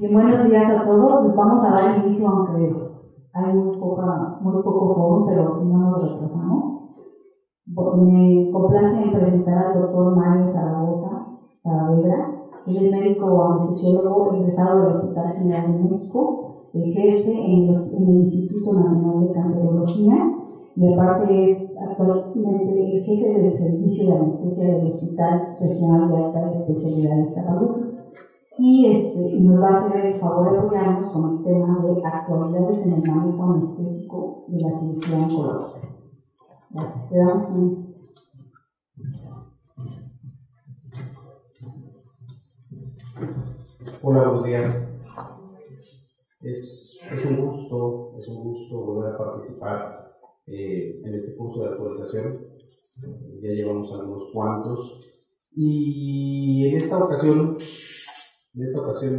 Bien, buenos días a todos. Vamos a dar inicio, aunque hay muy poco foro, pero si no nos retrasamos. Me complace en presentar al doctor Mario Zaragoza Saavedra. Él es médico anestesiólogo egresado del Hospital General de México, ejerce en el Instituto Nacional de Cancerología y aparte es actualmente el jefe del servicio de anestesia del Hospital Regional de Alta Especialidad de Iztapaluca. Y nos va a hacer el favor de apoyarnos con el tema de actualidades en el manejo anestésico de la cirugía oncológica. Gracias. Te damos un... Hola, buenos días. Es un gusto volver a participar en este curso de actualización. Ya llevamos algunos cuantos y en esta ocasión me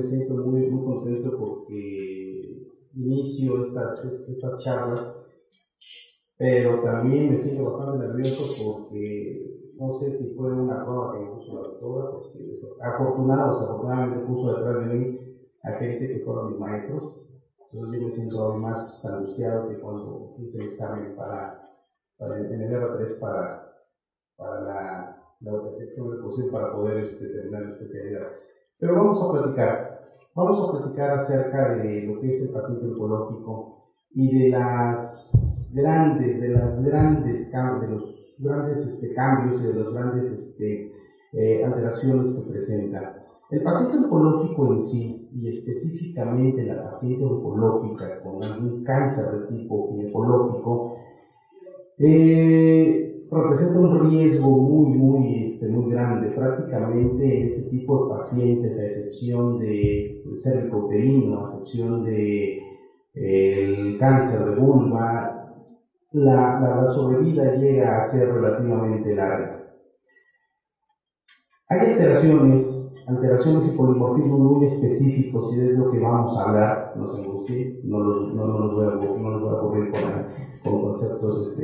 siento muy contento porque inicio estas charlas, pero también me siento bastante nervioso porque no sé si fue una prueba que me puso la doctora, porque afortunadamente o desafortunadamente puso detrás de mí a gente que fueron mis maestros. Entonces yo me siento aún más angustiado que cuando hice el examen en el R3 para la detección de posición para poder terminar la especialidad. Pero vamos a platicar acerca de lo que es el paciente oncológico y de los grandes cambios y de las grandes alteraciones que presenta. El paciente oncológico en sí, y específicamente la paciente oncológica con algún cáncer de tipo ginecológico, representa un riesgo muy grande. Prácticamente en este tipo de pacientes, a excepción de cervicouterino, a excepción de el cáncer de vulva, la sobrevida llega a ser relativamente larga. Hay alteraciones y polimorfismos muy específicos, y es lo que vamos a hablar. No se angustien, no los voy a aburrir con conceptos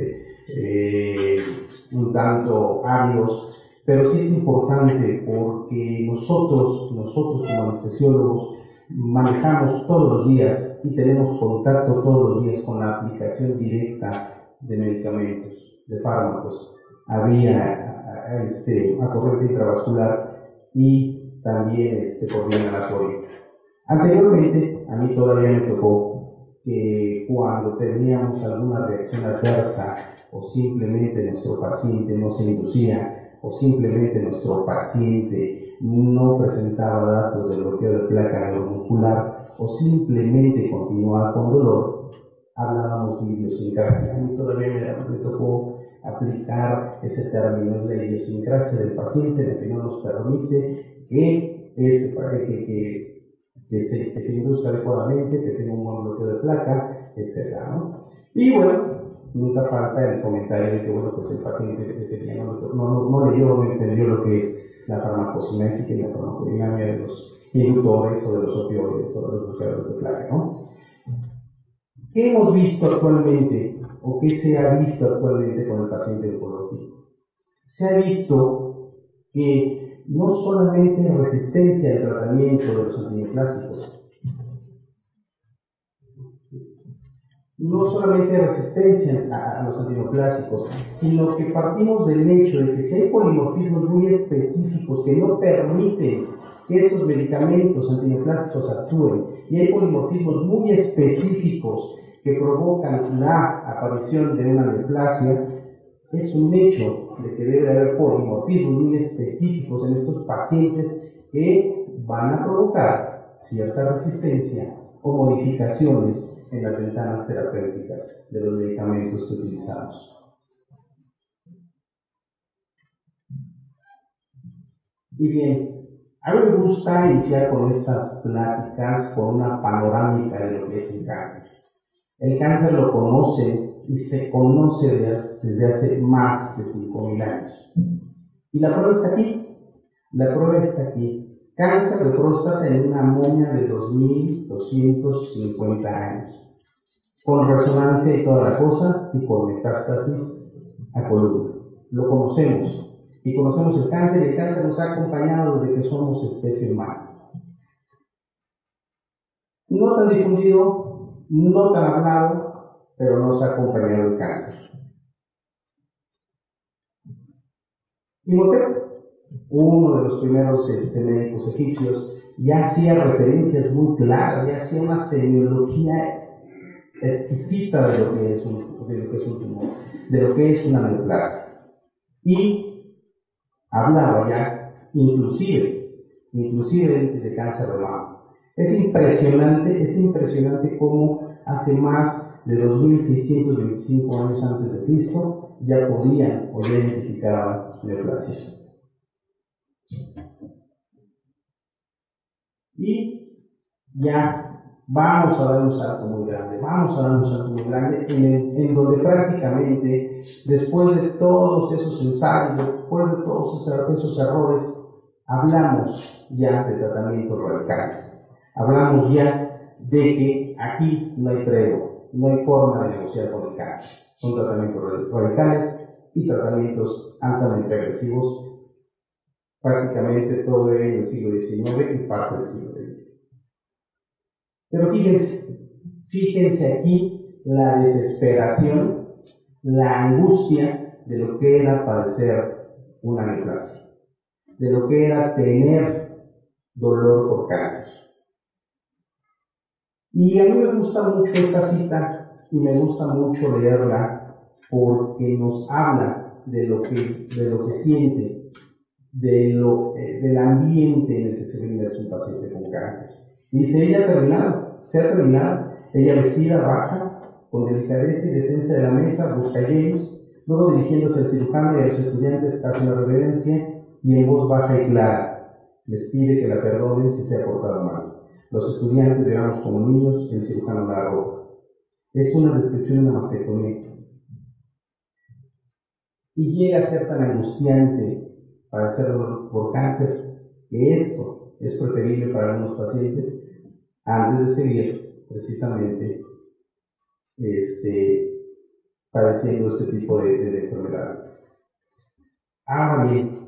un tanto áridos, pero sí es importante porque nosotros como anestesiólogos manejamos todos los días y tenemos contacto todos los días con la aplicación directa de medicamentos, de fármacos, a corriente intravascular y también por vía inhalatoria. Anteriormente, a mí todavía me tocó que cuando teníamos alguna reacción adversa o simplemente nuestro paciente no se inducía o simplemente nuestro paciente no presentaba datos de bloqueo de placa neuromuscular o simplemente continuaba con dolor, hablábamos de idiosincrasia. A mí todavía me tocó aplicar ese término, es la idiosincrasia del paciente, la que no nos permite que se induzca adecuadamente, que tenga un buen bloqueo de placa, etc., ¿no? Y bueno, nunca falta el comentario de que pues el paciente ese día no leyó, no entendió lo que es la farmacocinética y la farmacodinámica de los inductores o de los opioides o de los bloqueadores de placa, ¿no? ¿Qué hemos visto actualmente o qué se ha visto actualmente con el paciente oncológico? Se ha visto que no solamente hay resistencia al tratamiento de los antineoplásicos, no solamente hay resistencia a los antineoplásicos, sino que partimos del hecho de que si hay polimorfismos muy específicos que no permiten que estos medicamentos antineoplásicos actúen, y hay polimorfismos muy específicos que provocan la aparición de una neoplasia, es un hecho de que debe haber polimorfismos muy específicos en estos pacientes que van a provocar cierta resistencia o modificaciones en las ventanas terapéuticas de los medicamentos que utilizamos. Y bien, a mí me gusta iniciar con estas pláticas con una panorámica de lo que es el cáncer. El cáncer lo conocen y se conoce desde hace más de 5.000 años. Y la prueba está aquí. Cáncer de próstata en una momia de 2.250 años, con resonancia y toda la cosa, y con metástasis a columna. Lo conocemos, y conocemos el cáncer, y el cáncer nos ha acompañado desde que somos especie humana. no tan difundido, no tan hablado, pero nos ha acompañado el cáncer. Imhotep, uno de los primeros médicos egipcios, ya hacía referencias muy claras, ya hacía una semiología exquisita de lo que es un tumor, de lo que es una neoplasia. Y hablaba ya inclusive de cáncer de mama. Es impresionante cómo hace más de 2625 años antes de Cristo ya podían o ya identificaban neoplasias. Y ya vamos a dar un salto muy grande, en donde prácticamente, después de todos esos ensayos, después de todos esos errores, hablamos ya de tratamientos radicales. Hablamos ya de que aquí no hay tregua, no hay forma de negociar con el cáncer. Son tratamientos radicales y tratamientos altamente agresivos, prácticamente todo en el siglo XIX y parte del siglo XX. Pero fíjense aquí la desesperación, la angustia de lo que era padecer una neoplasia, de lo que era tener dolor por cáncer. Y a mí me gusta mucho esta cita y me gusta mucho leerla porque nos habla de lo que siente, del ambiente en el que se vive un paciente con cáncer. Dice, se ha terminado, ella vestida, baja, con delicadeza y decencia de la mesa, busca a James, luego dirigiéndose al cirujano y a los estudiantes hace una reverencia y en voz baja y clara les pide que la perdonen si se ha portado mal. Los estudiantes lloramos como niños, el cirujano la arroja. Es una descripción de una mastectomía. Y llega a ser tan angustiante padecerlo por cáncer que esto es preferible para algunos pacientes antes de seguir precisamente padeciendo este tipo de enfermedades. Ahora bien,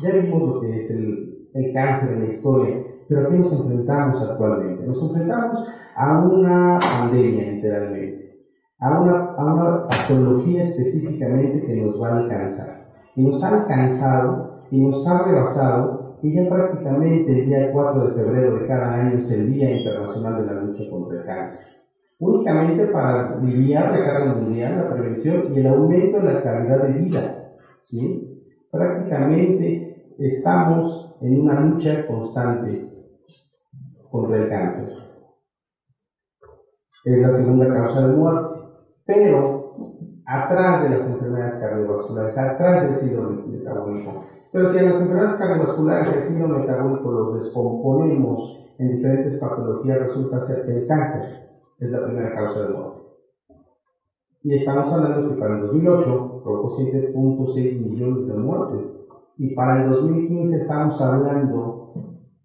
ya vimos lo que es el cáncer en la historia, pero ¿a qué nos enfrentamos actualmente? Nos enfrentamos a una pandemia, literalmente, a una patología específicamente que nos va a alcanzar. Y nos ha alcanzado y nos ha rebasado, y ya prácticamente el día 4 de febrero de cada año es el Día Internacional de la Lucha contra el Cáncer. Únicamente para aliviar la carga mundial, la prevención y el aumento de la calidad de vida. ¿Sí? Prácticamente estamos en una lucha constante contra el cáncer. Es la segunda causa de muerte, pero atrás de las enfermedades cardiovasculares, atrás del síndrome metabólico. Pero si a las enfermedades cardiovasculares el síndrome metabólico los descomponemos en diferentes patologías, resulta ser que el cáncer es la primera causa de muerte. Y estamos hablando que para el 2008 provocó 7.6 millones de muertes, y para el 2015 estamos hablando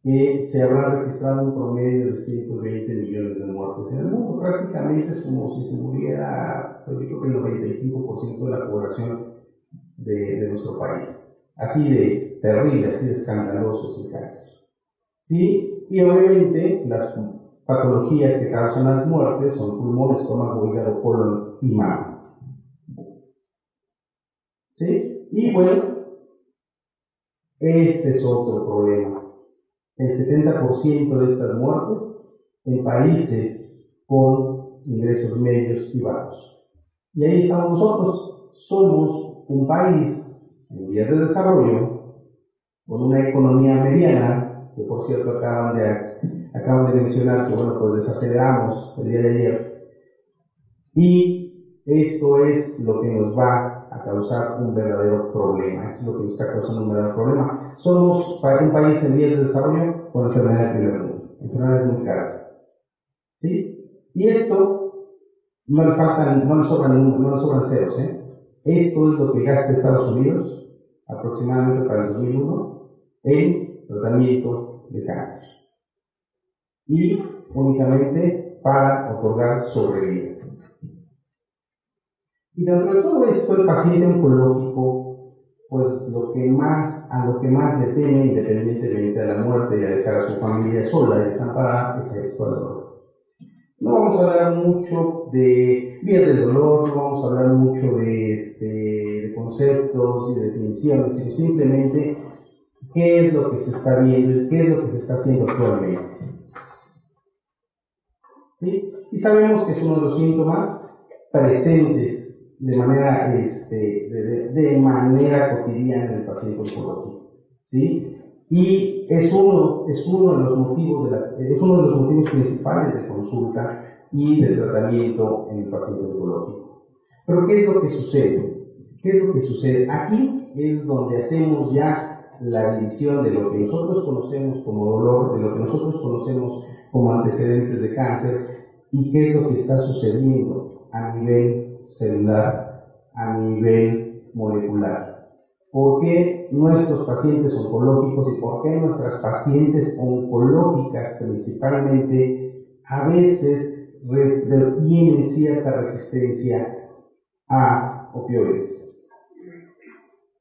que se habrá registrado un promedio de 120 millones de muertes en el mundo. Prácticamente es como si se muriera, yo creo que el 95% de la población de nuestro país. Así de terrible, así de escandaloso es el cáncer. ¿Sí? Y obviamente las patologías que causan las muertes son pulmón, estómago, hígado, colon y mama. ¿Sí? Y bueno, este es otro problema. El 70% de estas muertes en países con ingresos medios y bajos. Y ahí estamos nosotros. Somos un país en vías de desarrollo, con una economía mediana, que por cierto acaban de mencionar que bueno, pues desaceleramos el día de ayer. Y esto es lo que nos va a causar un verdadero problema. Esto es lo que nos está causando un verdadero problema. Somos un país en vías de desarrollo con enfermedades de primer mundo, enfermedades muy caras. ¿Sí? Y esto no le sobran ceros, ¿eh? Esto es lo que gasta Estados Unidos aproximadamente para el 2001 en tratamiento de cáncer. Y únicamente para otorgar sobrevida. Y dentro de todo esto, el paciente oncológico, pues a lo que más le teme, independientemente de la muerte y a dejar a su familia sola y desamparada, es esto, al dolor. vamos a hablar mucho de vías del dolor, no vamos a hablar mucho de conceptos y de definiciones, sino simplemente qué es lo que se está viendo, qué es lo que se está haciendo actualmente. ¿Sí? Y sabemos que es uno de los síntomas presentes de manera, de manera cotidiana en el paciente oncológico, ¿sí? Y es uno de los motivos principales de consulta y de tratamiento en el paciente oncológico. Pero ¿qué es lo que sucede? ¿Qué es lo que sucede? Aquí es donde hacemos ya la división de lo que nosotros conocemos como dolor, de lo que nosotros conocemos como antecedentes de cáncer, y qué es lo que está sucediendo a nivel celular, a nivel molecular. ¿Por qué nuestros pacientes oncológicos y por qué nuestras pacientes oncológicas principalmente a veces tienen cierta resistencia a opioides?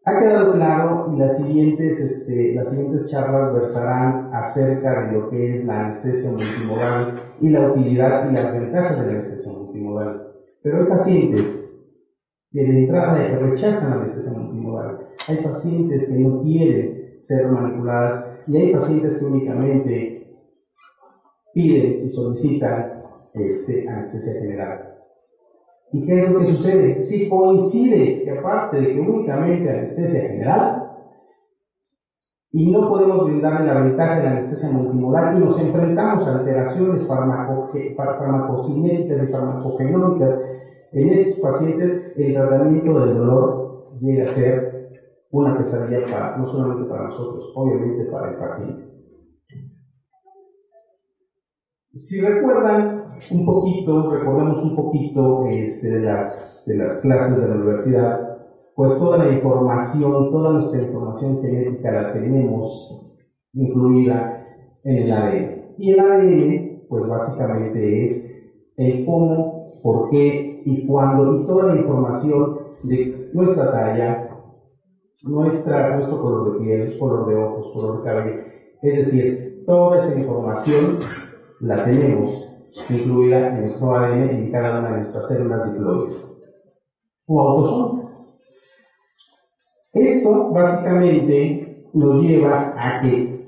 Ha quedado claro y las siguientes charlas versarán acerca de lo que es la anestesia multimodal y la utilidad y las ventajas de la anestesia multimodal. Pero hay pacientes que de entrada rechazan la anestesia multimodal, hay pacientes que no quieren ser manipuladas y hay pacientes que únicamente piden y solicitan anestesia general. ¿Y qué es lo que sucede? Si coincide que aparte de que únicamente anestesia general, y no podemos brindarle la ventaja de la anestesia multimodal y nos enfrentamos a alteraciones farmacocinéticas y farmacogenómicas en estos pacientes, el tratamiento del dolor llega a ser una pesadilla no solamente para nosotros, obviamente para el paciente. Si recordamos un poquito de las clases de la universidad, pues toda nuestra información genética la tenemos incluida en el ADN. Y el ADN, pues básicamente es el cómo, por qué y cuándo, y toda la información de nuestra talla, nuestro color de piel, color de ojos, color de cabello. Es decir, toda esa información la tenemos incluida en nuestro ADN y en cada una de nuestras células diploides o autosómicas. Esto básicamente nos lleva a que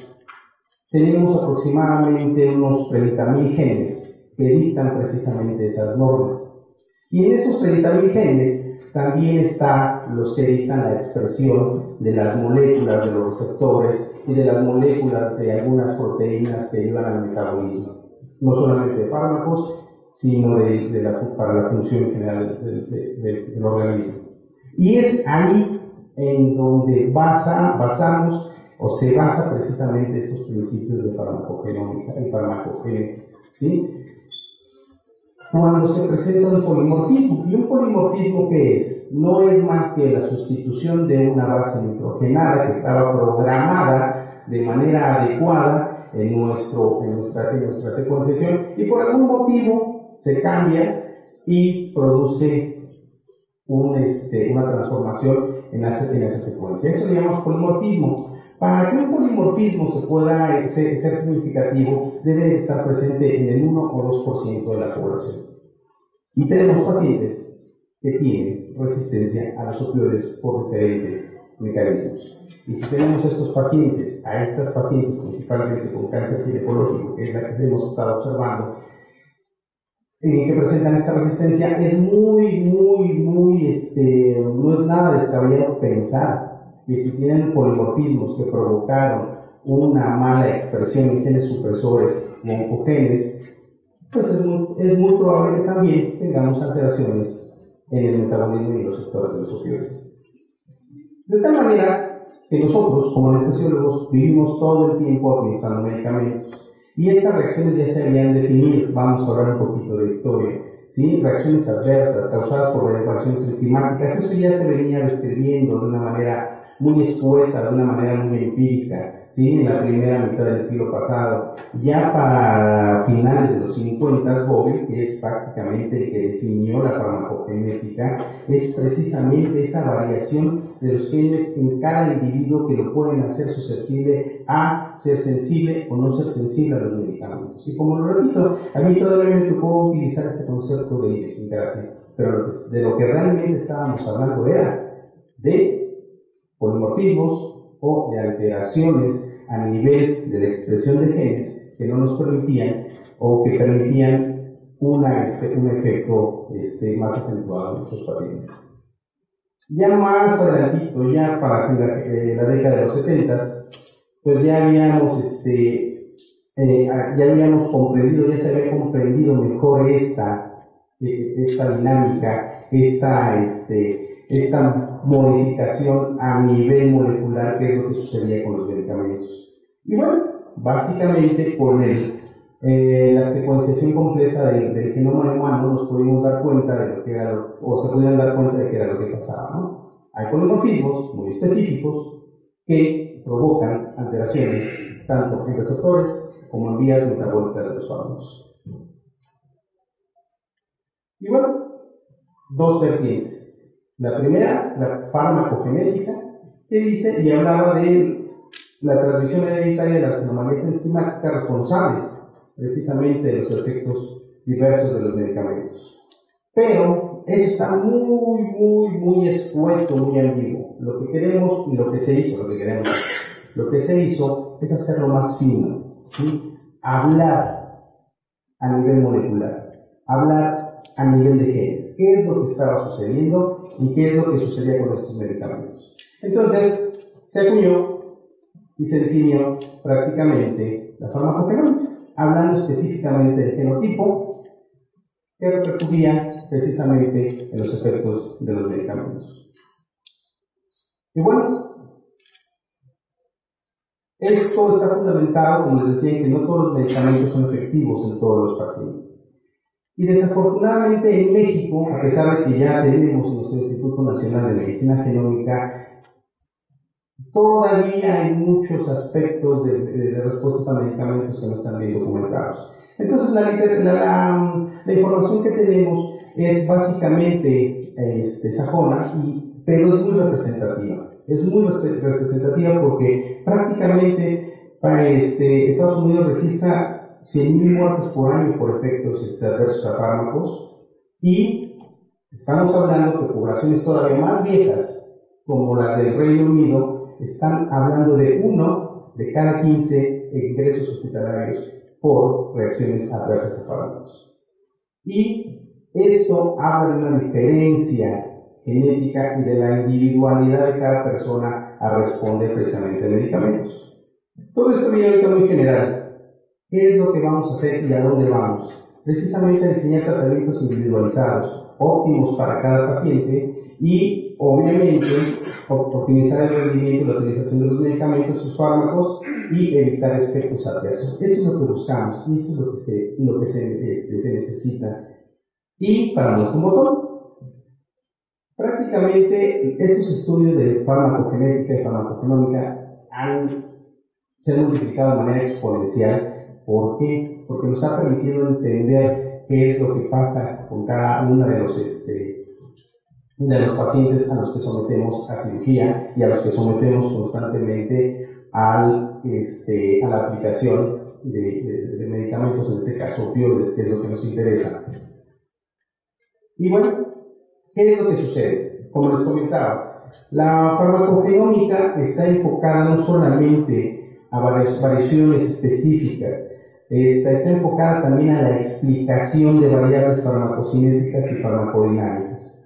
tenemos aproximadamente unos 30.000 genes que dictan precisamente esas normas. Y en esos 30.000 genes también están los que dictan la expresión de las moléculas de los receptores y de las moléculas de algunas proteínas que ayudan al metabolismo, no solamente de fármacos, sino para la función general del organismo. Y es ahí en donde basamos o se basa precisamente estos principios de farmacogenómica y farmacogenética, ¿sí? Cuando se presenta un polimorfismo, ¿y un polimorfismo qué es? No es más que la sustitución de una base nitrogenada que estaba programada de manera adecuada en nuestra secuenciación y por algún motivo se cambia y produce una transformación en esa secuencia. Eso le llamamos polimorfismo. Para que un polimorfismo se pueda ser significativo, debe estar presente en el 1 o 2% de la población. Y tenemos pacientes que tienen resistencia a los opioides por diferentes mecanismos. Y si tenemos estas pacientes principalmente con cáncer ginecológico, que es la que hemos estado observando, que presentan esta resistencia, es no es nada descabellado pensar que si tienen polimorfismos que provocaron una mala expresión en genes supresores o oncogenes, pues es muy probable que también tengamos alteraciones en el metabolismo y los receptores de los opioides. De tal manera que nosotros, como anestesiólogos, vivimos todo el tiempo administrando medicamentos. Y estas reacciones ya se habían definido. Vamos a hablar un poquito de historia, ¿sí? Reacciones adversas causadas por reacciones enzimáticas. Eso ya se venía describiendo de una manera muy escueta, de una manera muy empírica, ¿sí? En la primera mitad del siglo pasado. Ya para finales de los 50, Vogel, que es prácticamente el que definió la farmacogenética, es precisamente esa variación de los genes en cada individuo que lo pueden hacer susceptible a ser sensible o no ser sensible a los medicamentos. Y como lo repito, a mí todavía me tocó utilizar este concepto de idiosincrasia, pero de lo que realmente estábamos hablando era de polimorfismos o de alteraciones a nivel de la expresión de genes que no nos permitían o que permitían un efecto más acentuado en nuestros pacientes. Ya más adelantito, ya para la década de los 70, pues ya habíamos comprendido, ya se había comprendido mejor esta dinámica, esta modificación a nivel molecular, que es lo que sucedía con los medicamentos. Y bueno, básicamente con la secuenciación completa del genoma humano nos pudimos dar cuenta de lo que era, o se podían dar cuenta de qué era lo que pasaba, ¿no? Hay polimorfismos muy específicos que provocan alteraciones tanto en receptores como en vías metabólicas de los fármacos. Y bueno, dos vertientes. La primera, la farmacogenética, que dice y hablaba de la transmisión hereditaria de las anomalías enzimáticas responsables precisamente de los efectos diversos de los medicamentos. Pero eso está muy escueto, muy ambiguo. Lo que queremos y lo que se hizo, lo que se hizo es hacerlo más fino, ¿sí? Hablar a nivel molecular, hablar a nivel de genes, qué es lo que estaba sucediendo y qué es lo que sucedía con estos medicamentos. Entonces, se acuñó y se definió prácticamente la farmacogenética, hablando específicamente del genotipo que repercutía precisamente en los efectos de los medicamentos. Y bueno, esto está fundamentado, como les decía, en que no todos los medicamentos son efectivos en todos los pacientes. Y desafortunadamente en México, a pesar de que ya tenemos nuestro Instituto Nacional de Medicina Genómica, todavía hay muchos aspectos de respuestas a medicamentos que no están bien documentados. Entonces, la información que tenemos es básicamente sajona, pero es muy representativa. Es muy representativa porque prácticamente Estados Unidos registra 100,000 muertes por año por efectos adversos a fármacos, y estamos hablando de poblaciones todavía más viejas, como las del Reino Unido, están hablando de 1 de cada 15 ingresos hospitalarios por reacciones adversas a fármacos. Y esto habla de una diferencia genética y de la individualidad de cada persona a responder precisamente a medicamentos. Todo esto viene ahorita muy general. ¿Qué es lo que vamos a hacer y a dónde vamos? Precisamente a diseñar tratamientos individualizados, óptimos para cada paciente, y obviamente optimizar el rendimiento y la utilización de los medicamentos, sus fármacos, y evitar efectos adversos. Esto es lo que buscamos y esto es lo que se necesita. Y para nuestro motor, prácticamente estos estudios de farmacogenética y farmacogenómica se han multiplicado de manera exponencial. ¿Por qué? Porque nos ha permitido entender qué es lo que pasa con cada uno de los pacientes a los que sometemos a cirugía y a los que sometemos constantemente a la aplicación de medicamentos, en este caso opioides, que es lo que nos interesa. Y bueno, ¿qué es lo que sucede? Como les comentaba, la farmacogenómica está enfocada no solamente a variaciones específicas, está enfocada también a la explicación de variables farmacocinéticas y farmacodinámicas.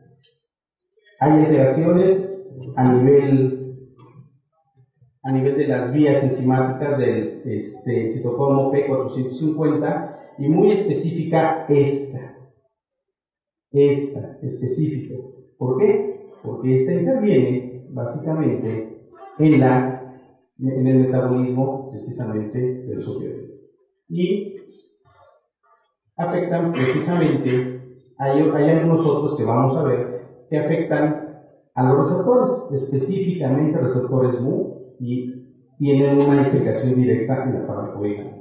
Hay alteraciones a nivel de las vías enzimáticas del citocromo P450, y muy específica esta específica. ¿Por qué? Porque esta interviene básicamente en el metabolismo precisamente de los opioides, y afectan precisamente, hay algunos otros que vamos a ver que afectan a los receptores, específicamente receptores Mu, y tienen una implicación directa en la farmacodinámica.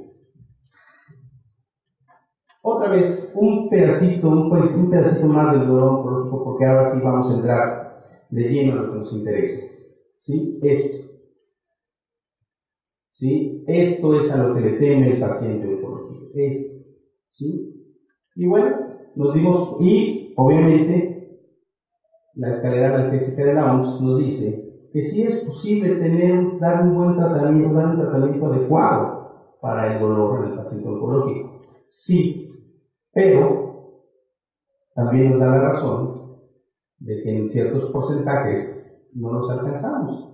Otra vez, un pedacito más del dolor oncológico, porque ahora sí vamos a entrar de lleno a lo que nos interesa. ¿Sí? Esto. ¿Sí? Esto es a lo que le teme el paciente oncológico. Esto. ¿Sí? Y bueno, nos dimos, y obviamente la escalera analgésica de la OMS nos dice que sí es posible dar un buen tratamiento, dar un tratamiento adecuado para el dolor en el paciente oncológico. Sí, pero también nos da la razón de que en ciertos porcentajes no los alcanzamos.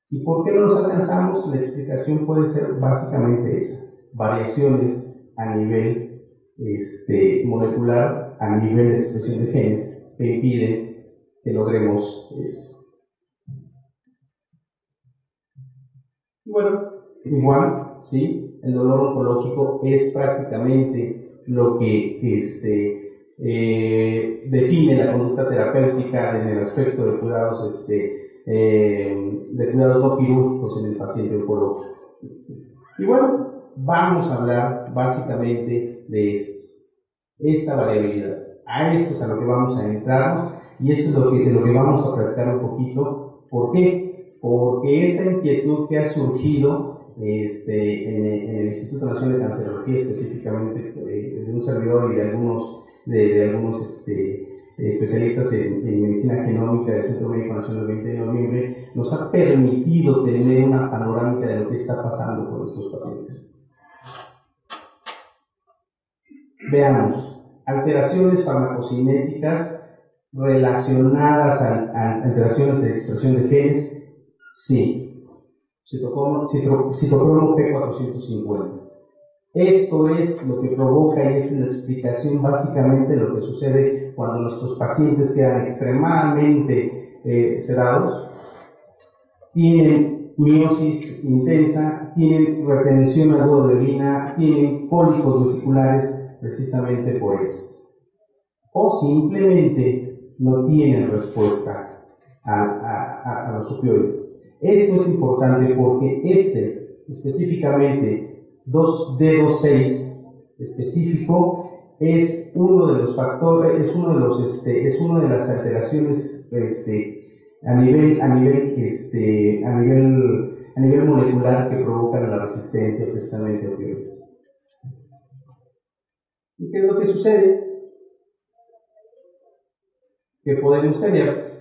¿Y por qué no los alcanzamos? La explicación puede ser básicamente esa: variaciones a nivel molecular, a nivel de expresión de genes, que impiden que logremos eso. Y bueno, igual, ¿sí? El dolor oncológico es prácticamente lo que define la conducta terapéutica en el aspecto de cuidados, de cuidados no quirúrgicos en el paciente oncológico. Y bueno, vamos a hablar básicamente de esto, esta variabilidad. A esto es a lo que vamos a entrarnos, y esto es de lo que vamos a practicar un poquito. ¿Por qué? Porque esta inquietud que ha surgido en el Instituto Nacional de Cancerología, específicamente de un servidor y de algunos especialistas en medicina genómica del Centro Médico Nacional del 20 de noviembre, nos ha permitido tener una panorámica de lo que está pasando con estos pacientes. Veamos, alteraciones farmacocinéticas relacionadas a alteraciones de expresión de genes. Sí, citocromo P450. Esto es lo que provoca, y esta es la explicación básicamente de lo que sucede cuando nuestros pacientes quedan extremadamente sedados, tienen miosis intensa, tienen retención aguda de orina, tienen cólicos vesiculares, precisamente por eso. O simplemente no tienen respuesta a los opioides. Esto es importante porque específicamente D2,6 específico es uno de los factores, es una de las alteraciones a nivel molecular que provocan la resistencia precisamente a opioides. ¿Y qué es lo que sucede? Que podemos tener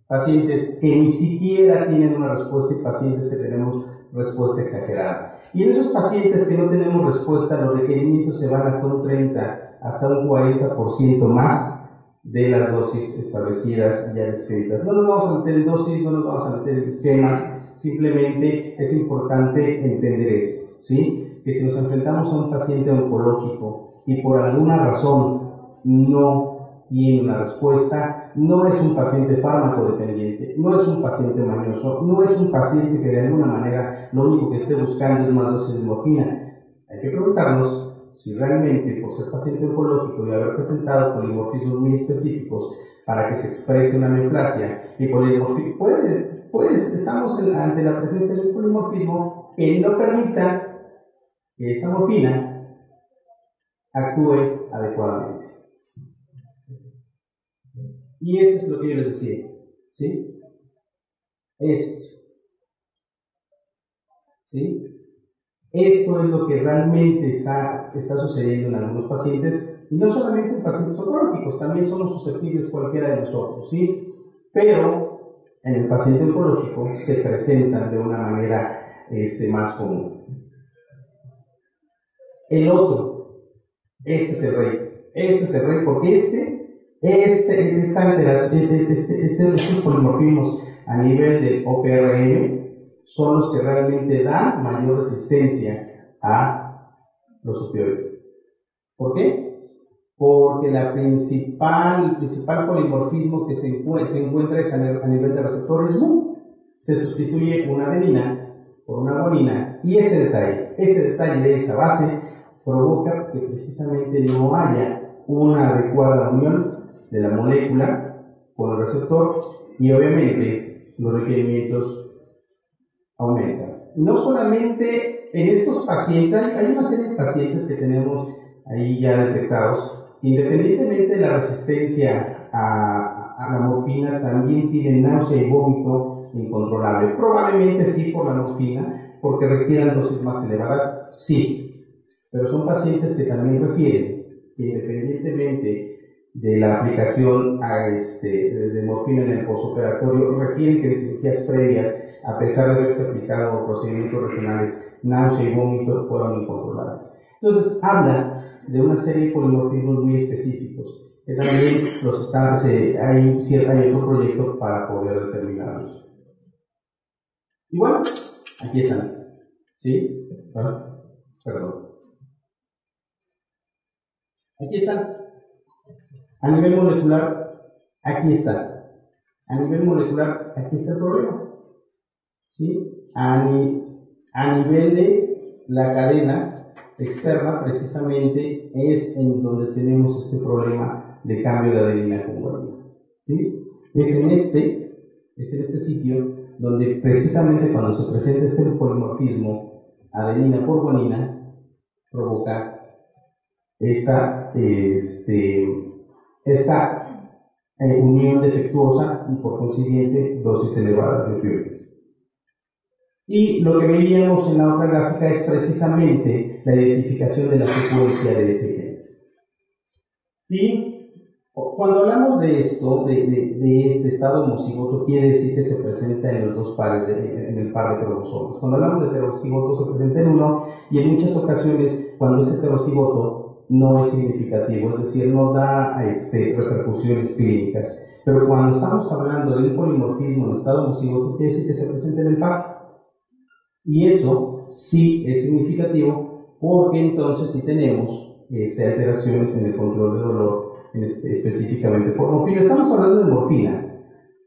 pacientes que ni siquiera tienen una respuesta y pacientes que tenemos respuesta exagerada. Y en esos pacientes que no tenemos respuesta, los requerimientos se van hasta un 30, hasta un 40% más de las dosis establecidas y ya descritas. No nos vamos a meter en dosis, no nos vamos a meter en esquemas, simplemente es importante entender esto, ¿sí? Que si nos enfrentamos a un paciente oncológico y por alguna razón no tiene una respuesta, no es un paciente fármaco-dependiente, no es un paciente mañoso, no es un paciente que de alguna manera lo único que esté buscando es más dosis de morfina. Hay que preguntarnos si realmente, por ser paciente oncológico y haber presentado polimorfismos muy específicos para que se exprese una neoplasia, y estamos ante la presencia de un polimorfismo que no permita que esa morfina actúe adecuadamente. Y eso es lo que yo les decía, ¿sí? Esto, ¿sí? Esto es lo que realmente está sucediendo en algunos pacientes, y no solamente en pacientes oncológicos, también somos susceptibles cualquiera de nosotros, ¿sí? Pero en el paciente oncológico se presentan de una manera más común. El otro, este es el rey porque estos polimorfismos a nivel de OPRM son los que realmente dan mayor resistencia a los opioides. ¿Por qué? Porque el principal polimorfismo que se encuentra es a nivel de receptores MU. Se sustituye una adenina por una guanina, y ese detalle de esa base provoca que precisamente no haya una adecuada unión de la molécula con el receptor, y obviamente los requerimientos aumentan. No solamente en estos pacientes, hay una serie de pacientes que tenemos ahí ya detectados, independientemente de la resistencia a a la morfina también tienen náusea y vómito incontrolable. Probablemente sí por la morfina, porque requieran dosis más elevadas, sí. Pero son pacientes que también refieren que independientemente de la aplicación de morfina en el postoperatorio, refieren que en cirugías previas, a pesar de haberse aplicado procedimientos regionales, náusea y vómito fueron incontrolables. Entonces, habla de una serie de polimorfismos muy específicos, que también hay otro proyecto para poder determinarlos. Y bueno, aquí están. ¿Sí? Perdón. Aquí están. A nivel molecular, aquí está. A nivel molecular, aquí está el problema. ¿Sí? A nivel de la cadena externa, precisamente, es en donde tenemos este problema de cambio de adenina con guanina. ¿Sí? Es en este sitio donde precisamente cuando se presenta este polimorfismo adenina por guanina, provoca esta unión defectuosa y por consiguiente dosis elevadas de opioides. Y lo que veíamos en la otra gráfica es precisamente la identificación de la secuencia de ese gen. Y cuando hablamos de esto, de este estado homocigoto, quiere decir que se presenta en los dos pares, en el par de cromosomas. Cuando hablamos de heterocigoto se presenta en uno, y en muchas ocasiones cuando es heterocigoto no es significativo, es decir, no da repercusiones clínicas. Pero cuando estamos hablando de un polimorfismo en estado homocigoto, quiere decir que se presenta en el par. Y eso sí es significativo, porque entonces sí tenemos alteraciones en el control de dolor, específicamente por morfina. Estamos hablando de morfina,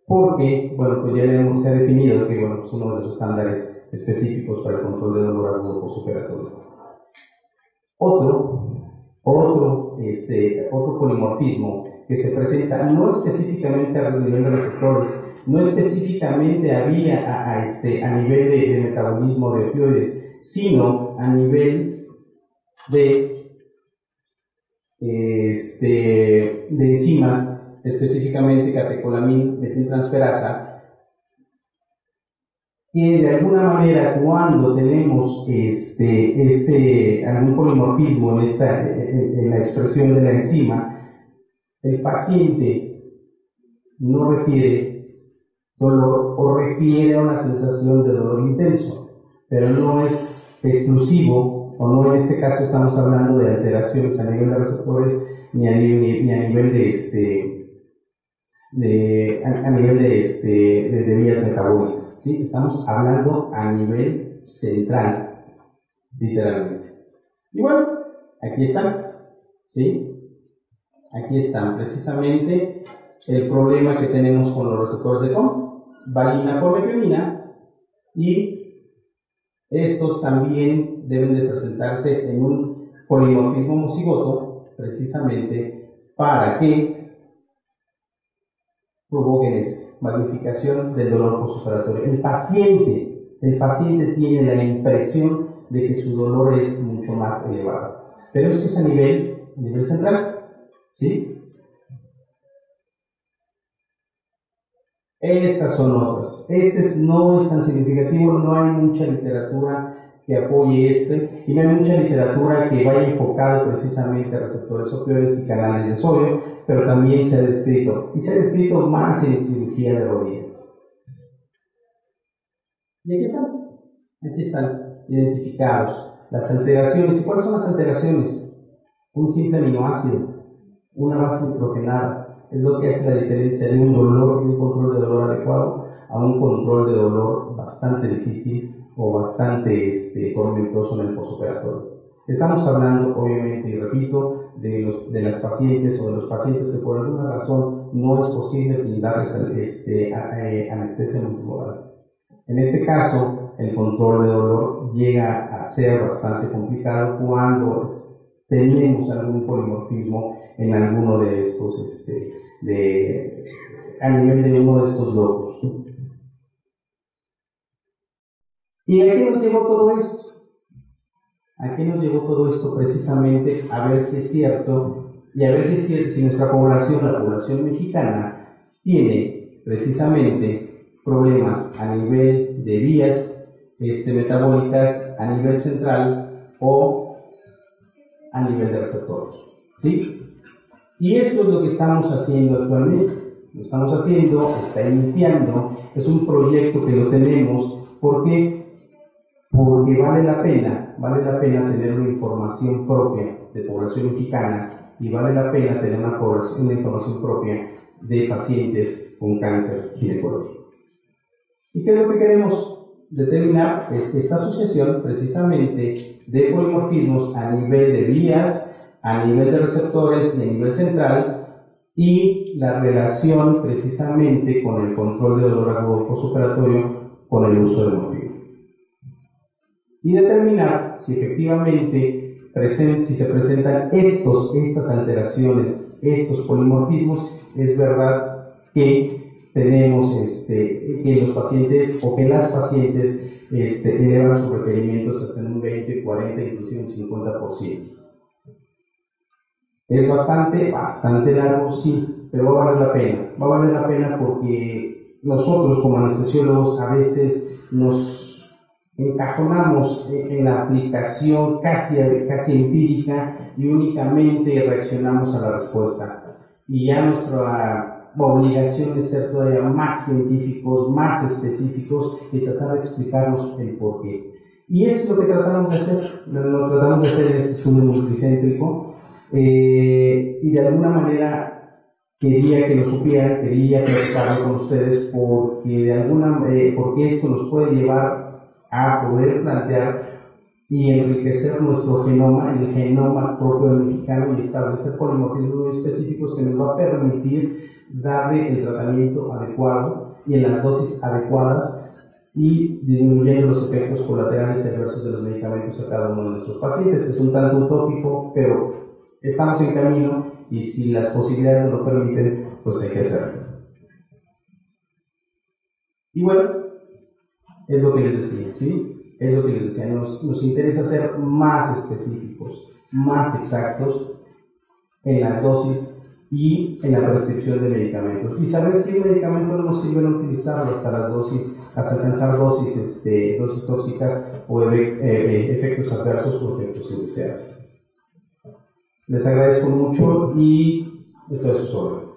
porque, bueno, pues ya se ha definido que, bueno, pues uno de los estándares específicos para el control de dolor agudo postoperatorio. Otro polimorfismo que se presenta no específicamente a nivel de receptores, no específicamente a nivel de metabolismo de opioides, sino a nivel de enzimas, específicamente catecolamina, metiltransferasa, que de alguna manera cuando tenemos algún polimorfismo en la expresión de la enzima, el paciente no refiere dolor o refiere a una sensación de dolor intenso, pero no es exclusivo, o no en este caso estamos hablando de alteraciones a nivel de receptores ni a nivel de vías metabólicas, ¿sí? Estamos hablando a nivel central, literalmente. Y bueno, aquí están, ¿sí? Aquí están precisamente el problema que tenemos con los receptores de COMT, valina por metionina, y estos también deben de presentarse en un polimorfismo homocigoto, precisamente para que provoquen esto, magnificación del dolor postoperatorio. El paciente tiene la impresión de que su dolor es mucho más elevado, pero esto es a nivel central, ¿sí? Estas son otras. No es tan significativo, no hay mucha literatura que apoye y no hay mucha literatura que vaya enfocado precisamente a receptores opioides y canales de sodio, pero también se ha descrito, y se ha descrito más en cirugía de rodilla. Y aquí están identificados las alteraciones. ¿Y cuáles son las alteraciones? Un simple aminoácido, una base nitrogenada, es lo que hace la diferencia de un control de dolor adecuado a un control de dolor bastante difícil o bastante tormentoso en el postoperatorio. Estamos hablando, obviamente, y repito, de las pacientes o de los pacientes que por alguna razón no es posible brindarles anestesia multimodal. En este caso, el control de dolor llega a ser bastante complicado cuando tenemos algún polimorfismo en alguno de estos, a nivel de uno de estos locos. ¿Y a qué nos llevó todo esto? ¿A qué nos llevó todo esto? Precisamente a ver si es cierto, y a ver si nuestra población, la población mexicana, tiene precisamente problemas a nivel de vías metabólicas, a nivel central o a nivel de receptores, ¿sí? Y esto es lo que estamos haciendo actualmente. Lo estamos haciendo, está iniciando, es un proyecto que lo tenemos porque vale la pena tener una información propia de población mexicana y vale la pena tener una información propia de pacientes con cáncer ginecológico. ¿Y qué es lo que queremos determinar? Es esta asociación precisamente de polimorfismos a nivel de vías, a nivel de receptores y a nivel central, y la relación precisamente con el control de dolor agudo postoperatorio con el uso de morfina. Y determinar si efectivamente si se presentan estas alteraciones, estos polimorfismos, es verdad que tenemos que los pacientes o que las pacientes elevan sus requerimientos hasta en un 20, 40, inclusive un 50%. Es bastante largo, sí, pero va a valer la pena. Va a valer la pena porque nosotros como anestesiólogos a veces nos encajonamos en la aplicación casi empírica y únicamente reaccionamos a la respuesta. Y ya nuestra obligación es ser todavía más científicos, más específicos y tratar de explicarnos el porqué. Y esto es lo que tratamos de hacer. Lo tratamos de hacer en este estudio multicéntrico. Y de alguna manera quería que lo supieran, quería platicarlo con ustedes porque esto nos puede llevar a poder plantear y enriquecer nuestro genoma, el genoma propio del mexicano, y establecer polimorfismos muy específicos que nos va a permitir darle el tratamiento adecuado y en las dosis adecuadas y disminuyendo los efectos colaterales y adversos de los medicamentos a cada uno de nuestros pacientes. Es un tanto utópico, pero estamos en camino y si las posibilidades nos lo permiten, pues hay que hacerlo. Y bueno, es lo que les decía, ¿sí? Es lo que les decía, nos interesa ser más específicos, más exactos en las dosis y en la prescripción de medicamentos. Y saber si el medicamento no nos sirve utilizarlo hasta alcanzar dosis tóxicas o efectos adversos o efectos indeseables. Les agradezco mucho y estoy a sus órdenes.